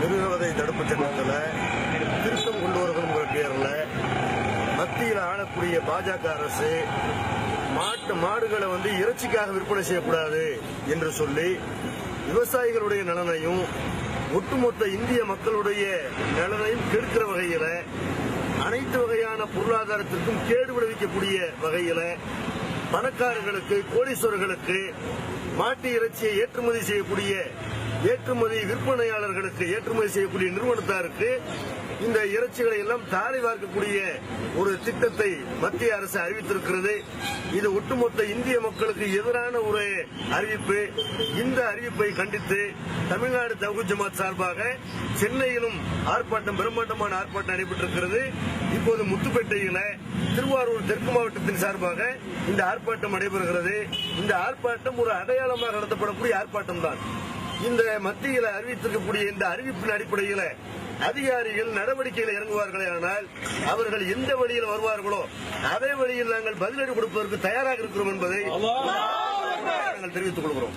மிருகவதை தடுப்பு சட்டத்தில் திருத்தம் கொண்டு வருகிற பேர்ல மத்தியில் ஆளக்கூடிய பாஜக அரசு மாடுகளை இறைச்சிக்காக விற்பனை செய்யக்கூடாது என்று சொல்லி விவசாயிகளுடைய நலனையும் ஒட்டுமொத்த இந்திய மக்களுடைய நலனையும் கெடுக்கிற வகையில அனைத்து வகையான பொருளாதாரத்திற்கும் கேடு விளைவிக்கக்கூடிய வகையில பணக்காரர்களுக்கு கோடீஸ்வரர்களுக்கு மாட்டு இறைச்சியை ஏற்றுமதி செய்யக்கூடிய ஏற்றுமதி விற்பனையாளர்களுக்கு ஏற்றுமதி செய்யக்கூடிய நிறுவனத்தாருக்கு இந்த இறைச்சிகளை எல்லாம் தாரை வார்க்கக்கூடிய ஒரு திட்டத்தை மத்திய அரசு அறிவித்திருக்கிறது. இது ஒட்டுமொத்த இந்திய மக்களுக்கு எதிரான ஒரு அறிவிப்பு. இந்த அறிவிப்பை கண்டித்து தமிழ்நாடு தவ்ஹீத் ஜமாத் சார்பாக சென்னையிலும் ஆர்ப்பாட்டம், பிரம்மாண்டமான ஆர்ப்பாட்டம் நடைபெற்றிருக்கிறது. இப்போது முத்துப்பேட்டையில திருவாரூர் தெற்கு மாவட்டத்தின் சார்பாக இந்த ஆர்ப்பாட்டம் நடைபெறுகிறது. இந்த ஆர்ப்பாட்டம் ஒரு அடையாளமாக நடத்தப்படக்கூடிய ஆர்ப்பாட்டம் தான். இந்த மத்தியில் அறிவித்திருக்கக்கூடிய இந்த அறிவிப்பின் அடிப்படையில் அதிகாரிகள் நடவடிக்கையில் இறங்குவார்களே ஆனால் அவர்கள் எந்த வழியில் வருவார்களோ அதே வழியில் நாங்கள் பதிலடி கொடுப்பதற்கு தயாராக இருக்கிறோம் என்பதை நாங்கள் தெரிவித்துக் கொள்கிறோம்.